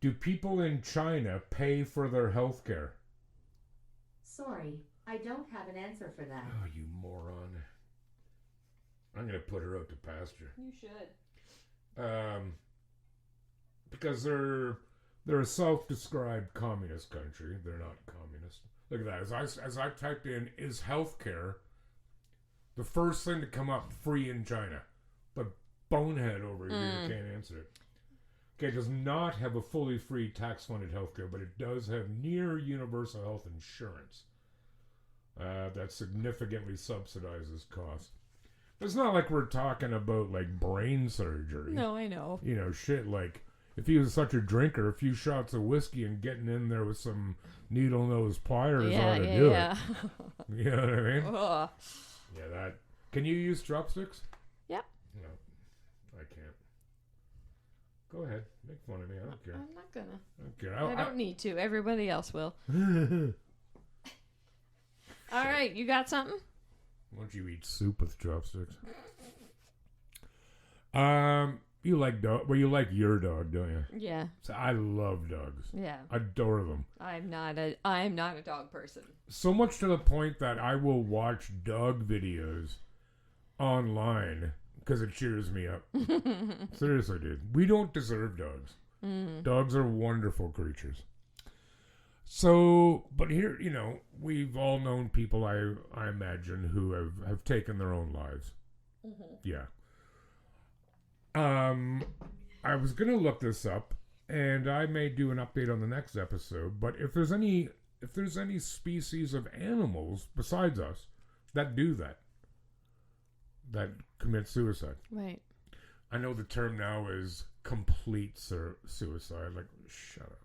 do people in China pay for their health care? Sorry, I don't have an answer for that. Oh, you moron. I'm going to put her out to pasture. You should. Because they're a self-described communist country. They're not communist. Look at that. As I typed in, is healthcare the first thing to come up free in China? But bonehead over here can't answer it. Okay, it does not have a fully free tax-funded healthcare, but it does have near universal health insurance that significantly subsidizes costs. It's not like we're talking about like brain surgery. No, I know. You know, shit like if he was such a drinker, a few shots of whiskey and getting in there with some needle nose pliers ought to do it. You know what I mean? Ugh. Yeah, that. Can you use chopsticks? Yeah. No, I can't. Go ahead, make fun of me. I don't care. I'm not gonna. I don't care. I don't need to. Everybody else will. All right, you got something? Why don't you eat soup with chopsticks? You like dog? Well, you like your dog, don't you? Yeah. So I love dogs. Yeah. Adore them. I'm not a dog person. So much to the point that I will watch dog videos online because it cheers me up. Seriously, dude. We don't deserve dogs. Dogs are wonderful creatures. So, but here, you know, we've all known people, I imagine, who have taken their own lives. Yeah. I was going to look this up, and I may do an update on the next episode, but if there's any species of animals besides us that do that commit suicide. Right. I know the term now is complete suicide. Like, shut up.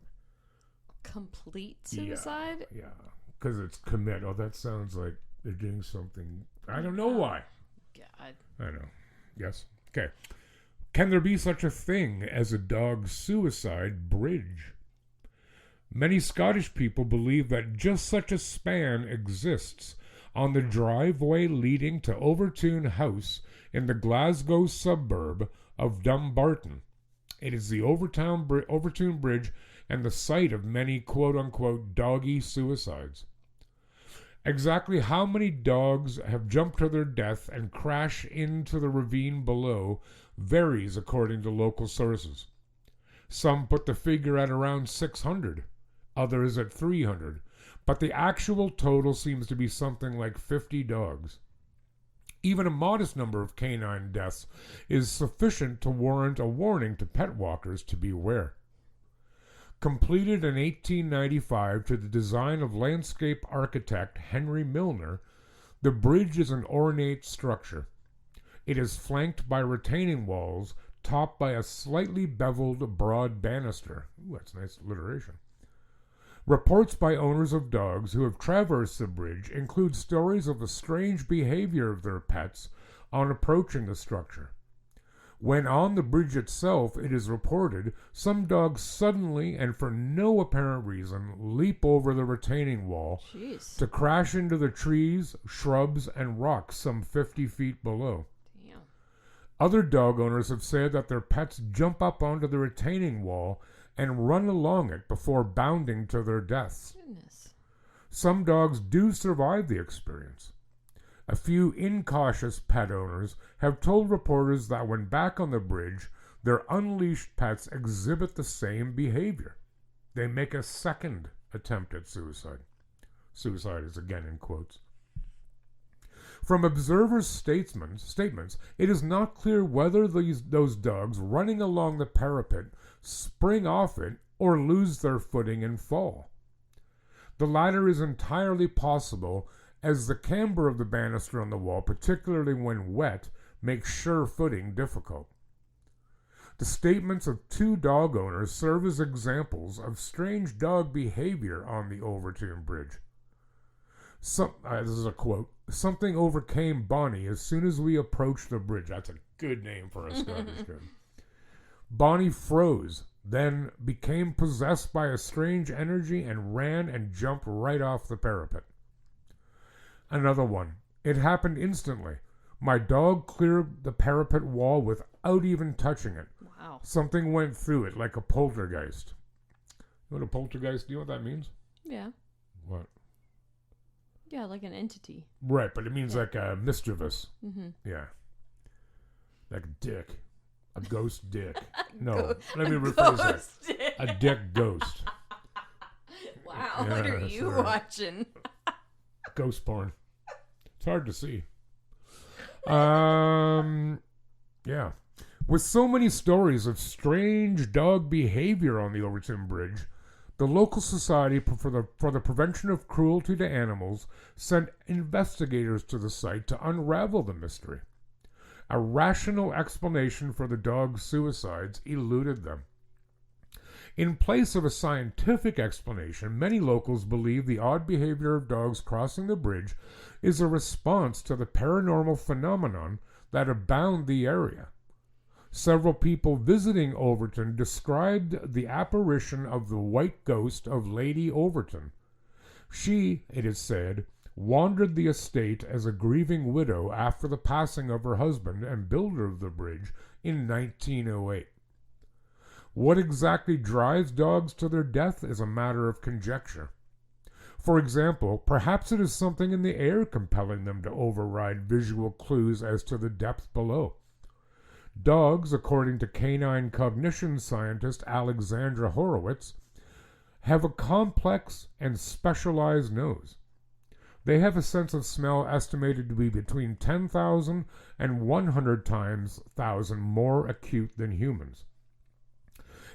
Complete suicide? Yeah. Because it's commit. Oh, that sounds like they're doing something. I don't know why. God. I know. Yes. Okay. Can there be such a thing as a dog suicide bridge? Many Scottish people believe that just such a span exists on the driveway leading to Overtoun House in the Glasgow suburb of Dumbarton. It is the Overtoun Bridge and the site of many quote-unquote doggy suicides. Exactly how many dogs have jumped to their death and crashed into the ravine below varies according to local sources. Some put the figure at around 600, others at 300, but the actual total seems to be something like 50 dogs. Even a modest number of canine deaths is sufficient to warrant a warning to pet walkers to beware. Completed in 1895 to the design of landscape architect Henry Milner, the bridge is an ornate structure. It is flanked by retaining walls topped by a slightly beveled broad banister. Ooh, that's nice alliteration. Reports by owners of dogs who have traversed the bridge include stories of the strange behavior of their pets on approaching the structure. When on the bridge itself, it is reported, some dogs suddenly and for no apparent reason leap over the retaining wall to crash into the trees, shrubs, and rocks some 50 feet below. Damn. Other dog owners have said that their pets jump up onto the retaining wall and run along it before bounding to their deaths. Goodness. Some dogs do survive the experience. A few incautious pet owners have told reporters that when back on the bridge, their unleashed pets exhibit the same behavior. They make a second attempt at suicide. Suicide is again in quotes. From observers' statements, it is not clear whether those dogs running along the parapet spring off it or lose their footing and fall. The latter is entirely possible, as the camber of the banister on the wall, particularly when wet, makes sure footing difficult. The statements of 2 dog owners serve as examples of strange dog behavior on the Overtoun Bridge. This is a quote. "Something overcame Bonnie as soon as we approached the bridge." That's a good name for a Scottish kid. "Bonnie froze, then became possessed by a strange energy and ran and jumped right off the parapet." Another one. "It happened instantly. My dog cleared the parapet wall without even touching it. Wow. Something went through it like a poltergeist." You know what a poltergeist? Do you know what that means? Yeah. What? Yeah, like an entity. Right, but it means like a mischievous. Mm-hmm. Yeah. Like a dick. A ghost dick. No, Go- let me a rephrase that. ghost dick. A dick ghost. Wow, Yeah, what are you sorry. watching? Ghost porn. It's hard to see. Yeah. With so many stories of strange dog behavior on the Overtoun Bridge, the local Society for the Prevention of Cruelty to Animals sent investigators to the site to unravel the mystery. A rational explanation for the dog's suicides eluded them. In place of a scientific explanation, many locals believe the odd behavior of dogs crossing the bridge is a response to the paranormal phenomenon that abound the area. Several people visiting Overtoun described the apparition of the white ghost of Lady Overtoun. She, it is said, wandered the estate as a grieving widow after the passing of her husband and builder of the bridge in 1908. What exactly drives dogs to their death is a matter of conjecture. For example, perhaps it is something in the air compelling them to override visual clues as to the depth below. Dogs, according to canine cognition scientist Alexandra Horowitz, have a complex and specialized nose. They have a sense of smell estimated to be between 10,000 and 100,000 more acute than humans.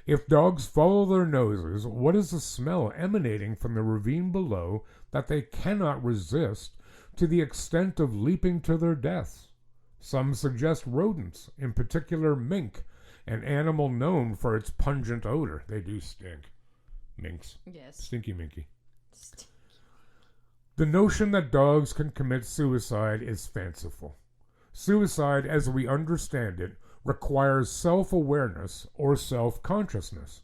If dogs follow their noses, what is the smell emanating from the ravine below that they cannot resist to the extent of leaping to their deaths? Some suggest rodents, in particular mink, an animal known for its pungent odor. They do stink. Minks. Yes. Stinky minky. The notion that dogs can commit suicide is fanciful. Suicide, as we understand it, requires self-awareness or self-consciousness.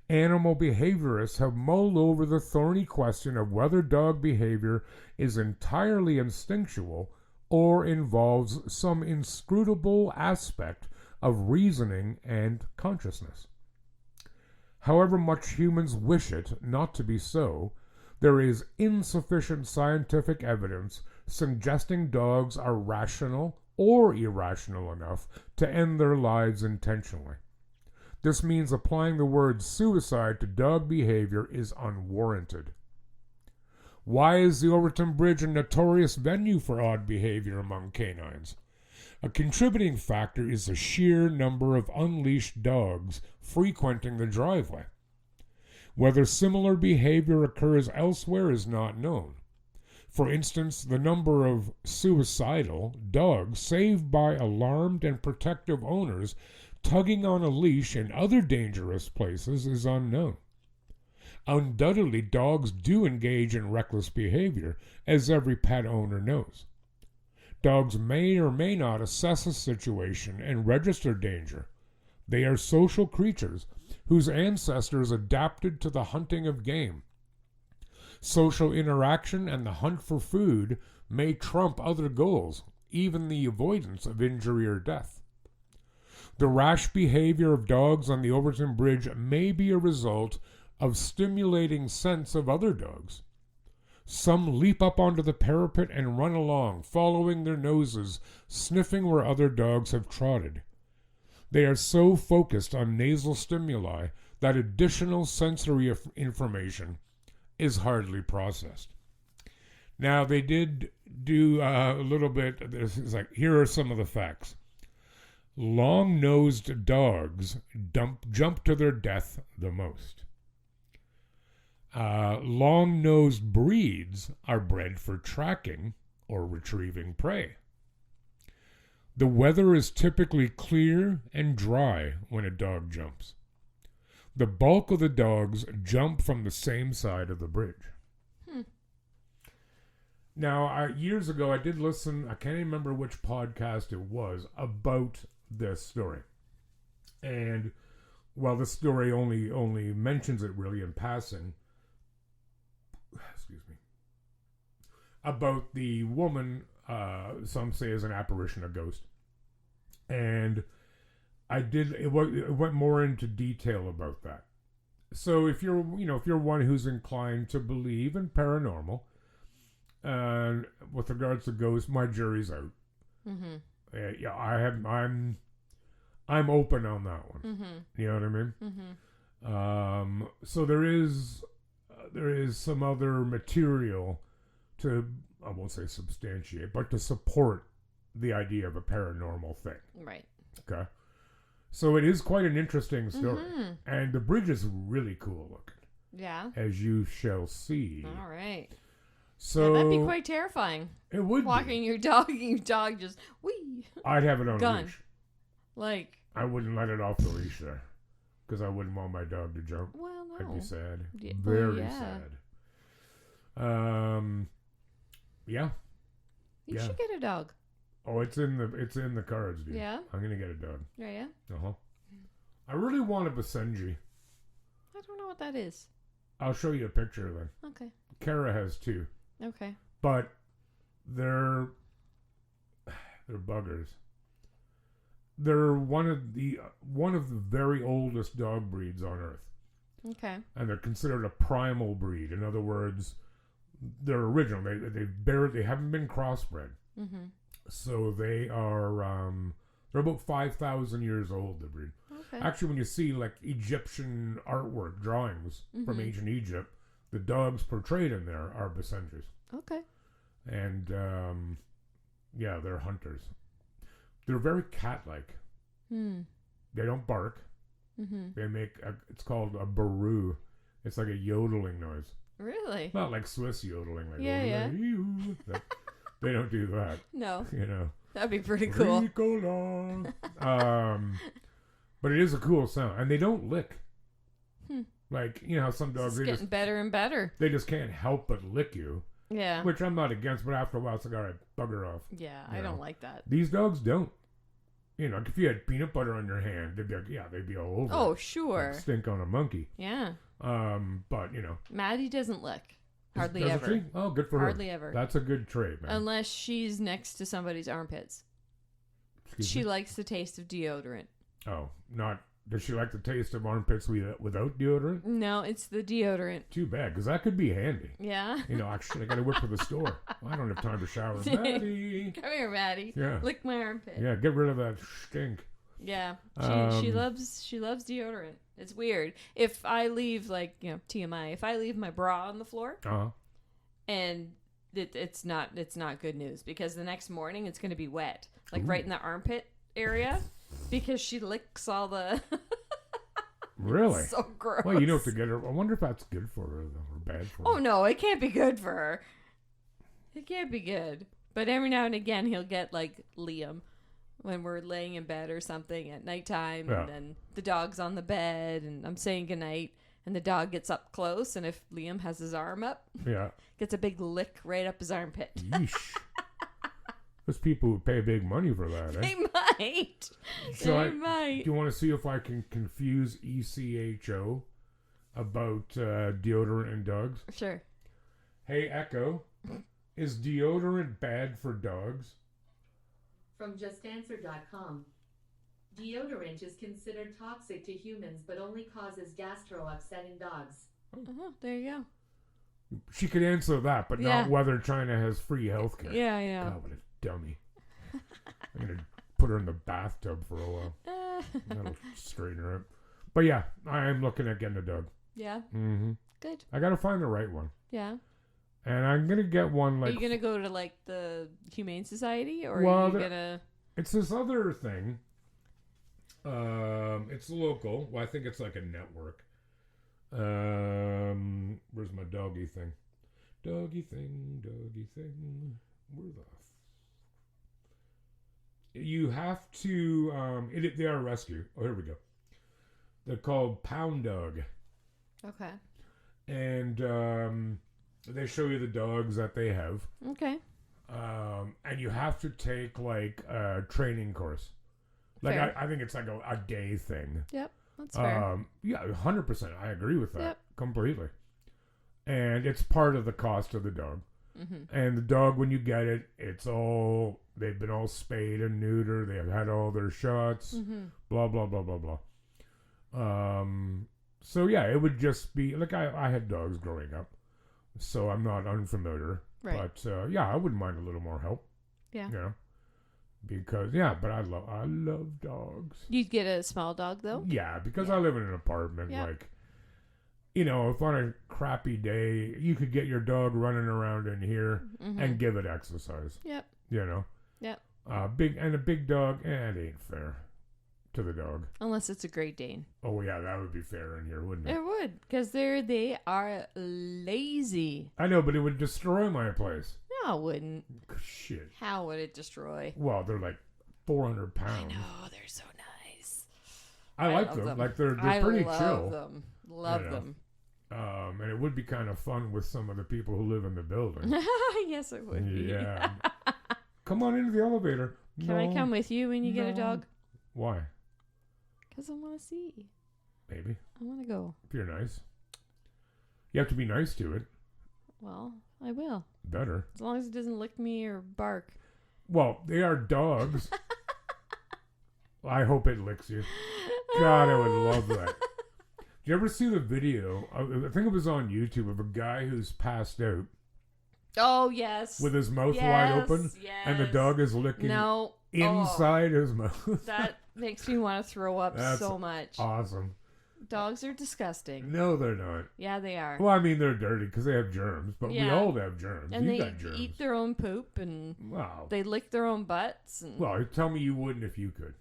Animal behaviorists have mulled over the thorny question of whether dog behavior is entirely instinctual or involves some inscrutable aspect of reasoning and consciousness. However much humans wish it not to be so, there is insufficient scientific evidence suggesting dogs are rational or irrational enough to end their lives intentionally. This means applying the word suicide to dog behavior is unwarranted. Why is the Overtoun Bridge a notorious venue for odd behavior among canines? A contributing factor is the sheer number of unleashed dogs frequenting the driveway. Whether similar behavior occurs elsewhere is not known. For instance, the number of suicidal dogs saved by alarmed and protective owners tugging on a leash in other dangerous places is unknown. Undoubtedly, dogs do engage in reckless behavior, as every pet owner knows. Dogs may or may not assess a situation and register danger. They are social creatures whose ancestors adapted to the hunting of game. Social interaction and the hunt for food may trump other goals, even the avoidance of injury or death. The rash behavior of dogs on the Overtoun Bridge may be a result of stimulating sense of other dogs. Some leap up onto the parapet and run along, following their noses, sniffing where other dogs have trotted. They are so focused on nasal stimuli that additional sensory information is hardly processed. Now, they did do a little bit, it's like, here are some of the facts. Long-nosed dogs jump to their death the most. Long-nosed breeds are bred for tracking or retrieving prey. The weather is typically clear and dry when a dog jumps. The bulk of the dogs jump from the same side of the bridge. Now, years ago, I did listen, I can't remember which podcast it was, about this story. And while the story only mentions it really in passing, excuse me, about the woman, some say is an apparition, a ghost. And it went more into detail about that. So if you're one who's inclined to believe in paranormal, with regards to ghosts, my jury's out. Yeah, I'm open on that one. You know what I mean? So there is some other material to, I won't say substantiate, but to support the idea of a paranormal thing. Right. Okay. So it is quite an interesting story. And the bridge is really cool looking. Yeah. As you shall see. All right. So that'd be quite terrifying. It would walking your dog and your dog just whee. I'd have it on a Gun. leash. Like, I wouldn't let it off the leash there. Because I wouldn't want my dog to jump. well, no. I'd be sad. Yeah, Very yeah. sad. Yeah. You should get a dog. Oh, it's in the cards, dude. Yeah? I'm gonna get a dog. Yeah. Uh-huh. I really want a Basenji. I don't know what that is. I'll show you a picture then. Okay. Kara has two. Okay. But they're buggers. They're one of the very oldest dog breeds on Earth. Okay. And they're considered a primal breed. In other words, they're original. They haven't been crossbred. So they are they're about 5,000 years old, the breed. Okay. Actually, when you see like Egyptian artwork drawings from ancient Egypt, the dogs portrayed in there are Basenjis. Okay. And yeah, they're hunters. They're very cat-like. They don't bark. They make it's called a baroo. It's like a yodeling noise. Really? Not like Swiss yodeling. Like Yeah. They don't do that. No. You know. That'd be pretty cool. Ricola. But it is a cool sound, and they don't lick. Like, you know how some dogs It's getting better and better. they just can't help but lick you, Yeah. which I'm not against. But after a while, it's like, all right, bugger off. Yeah, You I know. don't like that. These dogs don't. You know, if you had peanut butter on your hand, they'd be all over. Oh, it. sure. Like stink on a monkey. Yeah. But you know, Maddie doesn't lick. Hardly doesn't ever. she? Oh, good for her. Hardly ever. That's a good trait, man. Unless she's next to somebody's armpits. Excuse She me? likes the taste of deodorant. Oh, not. Does she like the taste of armpits without deodorant? No, it's the deodorant. Too bad, because that could be handy. Yeah. You know, actually, I got to whip to the store. I don't have time to shower. Maddie. Come here, Maddie. Yeah. Lick my armpit. Yeah, get rid of that stink. Yeah. She loves deodorant. It's weird. If I leave, like, you know, TMI, if I leave my bra on the floor, and it's not good news, because the next morning it's going to be wet, like right in the armpit area, because she licks all the Really? so gross. Well, you know, to get her. I wonder if that's good for her though, or bad for her. Oh no, it can't be good for her. It can't be good. But every now and again he'll get like Liam when we're laying in bed or something at nighttime, Yeah. and then the dog's on the bed and I'm saying goodnight, and the dog gets up close, and if Liam has his arm up, Yeah. gets a big lick right up his armpit. Yeesh. There's people who pay big money for that, eh? They might. So They might. Do you want to see if I can confuse ECHO about deodorant and dogs? Sure. Hey, Echo, is deodorant bad for dogs? From justanswer.com. Deodorant is considered toxic to humans but only causes gastro upset in dogs. There you go. She could answer that, but Yeah. not whether China has free healthcare. Yeah, I know. God, what a dummy. I'm going to put her in the bathtub for a while. That'll straighten her up. But yeah, I am looking at getting a dog. Yeah. Mm-hmm. Good. I got to find the right one. Yeah. And I'm going to get one like... Are you going to go to like the Humane Society, or Well, are you going to... It's this other thing. It's local. Well, I think it's like a network. Where's doggy thing. Doggy thing, doggy thing. Where the... You have to... they are a rescue. Oh, here we go. They're called Pound Dog. Okay. And they show you the dogs that they have. Okay. And you have to take, like, a training course. Like, I think it's like a day thing. Yep, that's fair. Yeah, 100%. I agree with that. Yep. Completely. And it's part of the cost of the dog. Mm-hmm. And the dog, when you get it, they've been all spayed and neutered. They've had all their shots. Mm-hmm. Blah, blah, blah, blah, blah. So, yeah, it would just be, like, I had dogs growing up. So I'm not unfamiliar. Right. But, yeah, I wouldn't mind a little more help. Yeah. You know? Because, yeah, but I love dogs. You'd get a small dog, though? Yeah, because I live in an apartment. Yep. Like, you know, if on a crappy day, you could get your dog running around in here and give it exercise. Yep. You know? Yep. A big dog, it ain't fair to the dog. Unless it's a Great Dane. Oh, yeah, that would be fair in here, wouldn't it? It would, because they are lazy. I know, but it would destroy my place. No, it wouldn't. Shit. How would it destroy? Well, they're like 400 I pounds. know, they're so nice. I like love them. Like, they're pretty I chill. love them. Love You know. them. And it would be kind of fun with some of the people who live in the building. Yes, it would be. Yeah. Come on into the elevator. Can I come with you when you get a dog? Why? Because I want to see. Maybe. I want to go. If you're nice. You have to be nice to it. Well, I will. Better. As long as it doesn't lick me or bark. Well, they are dogs. I hope it licks you. God, I would love that. Did you ever see the video? I think it was on YouTube of a guy who's passed out Oh, yes. with his mouth wide open, Yes. and the dog is licking No. inside his mouth. That makes me want to throw up That's so much. Awesome. Dogs are disgusting. No, they're not. Yeah, they are. Well, I mean, they're dirty because they have germs, but we Yeah. all have germs. And You they got germs. eat their own poop and Wow. they lick their own butts. And Well, tell me you wouldn't if you could.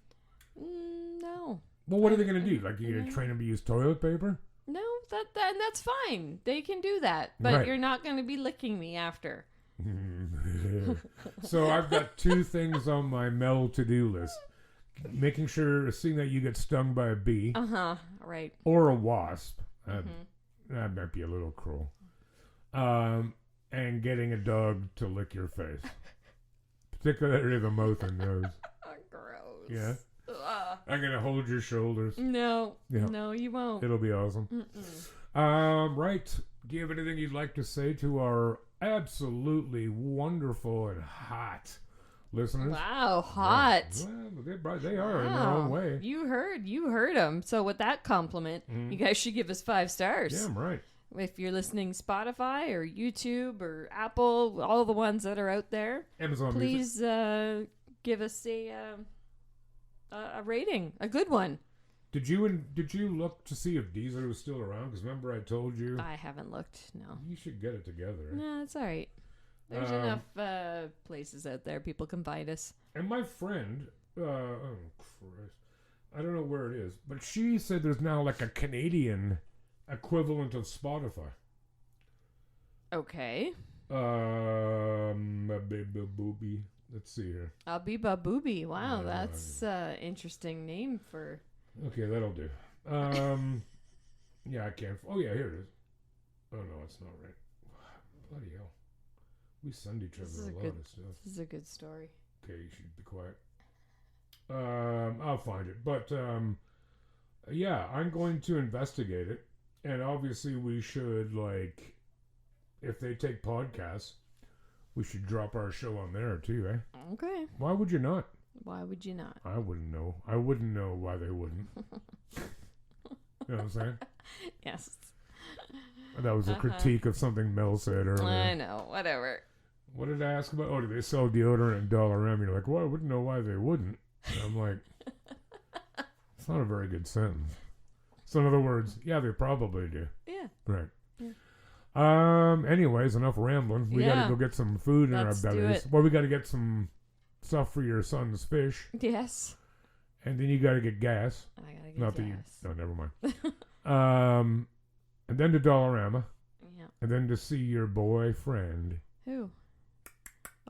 No. Well, what are they going to do? Like, you're going to train them to use toilet paper? No, and that's fine. They can do that. But Right. you're not going to be licking me after. So I've got two things on my Mel to-do list. Making sure, seeing that you get stung by a bee Right. or a wasp. That might be a little cruel. And getting a dog to lick your face. Particularly the mouth and nose. Gross. Yeah. Ugh. I'm going to hold your shoulders. No. Yeah. No, you won't. It'll be awesome. Right. Do you have anything you'd like to say to our absolutely wonderful and hot listeners? Wow, hot. Well, they are in their own way. You heard them. So with that compliment, you guys should give us 5 stars. Yeah, I'm right. If you're listening Spotify or YouTube or Apple, all the ones that are out there, Amazon Music. please give us a rating, a good one. Did you look to see if Deezer was still around? Because remember I told you I haven't looked. No. you should get it together. No, it's all right. There's enough places out there. People can find us. And my friend, oh Christ, I don't know where it is, but she said there's now like a Canadian equivalent of Spotify. Okay. Booby. Let's see here. Abiba Booby. Wow, that's interesting name for. Okay, that'll do. Yeah, I can't. Oh yeah, here it is. Oh no, it's not right. Bloody hell. We send each other a lot of stuff. This is a good story. Okay, you should be quiet. I'll find it. But yeah, I'm going to investigate it. And obviously we should, like, if they take podcasts, we should drop our show on there too, eh? Okay. Why would you not? Why would you not? I wouldn't know. I wouldn't know why they wouldn't. You know what I'm saying? Yes. That was a critique of something Mel said earlier. I know. Whatever. What did I ask about? Oh, do they sell deodorant in Dollarama? You're like, well, I wouldn't know why they wouldn't. And I'm like, it's not a very good sentence. So in other words, yeah, they probably do. Yeah. Right. Yeah. Anyways, enough rambling. We gotta go get some food in Let's our do bellies. it. Well, we gotta get some stuff for your son's fish. Yes. And then you gotta get gas. I gotta get Not that gas. you. No, never mind. And then to Dollarama. Yeah. and then to see your boyfriend. Who?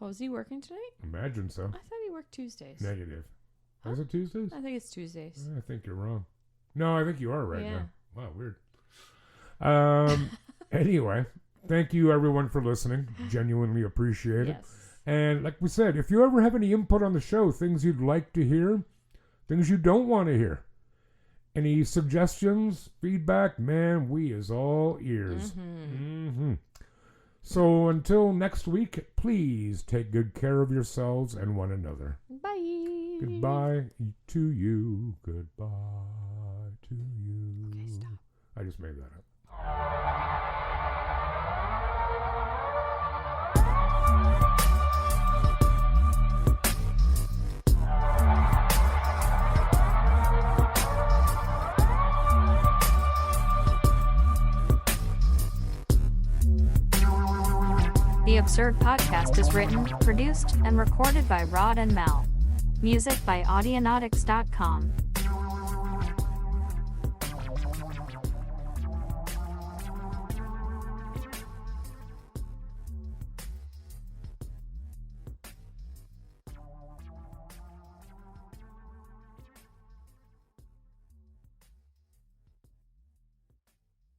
Oh, is he working tonight? Imagine so. I thought he worked Tuesdays. Negative. Huh? Is it Tuesdays? I think it's Tuesdays. I think you're wrong. No, I think you are right Yeah. now. Wow, weird. Anyway, thank you everyone for listening. Genuinely appreciate it. Yes. And like we said, if you ever have any input on the show, things you'd like to hear, things you don't want to hear, any suggestions, feedback, man, we is all ears. So until next week, please take good care of yourselves and one another. Bye. Goodbye to you. Goodbye to you. Okay, stop. I just made that up. The Absurd Podcast is written, produced, and recorded by Rod and Mal. Music by Audionautics.com.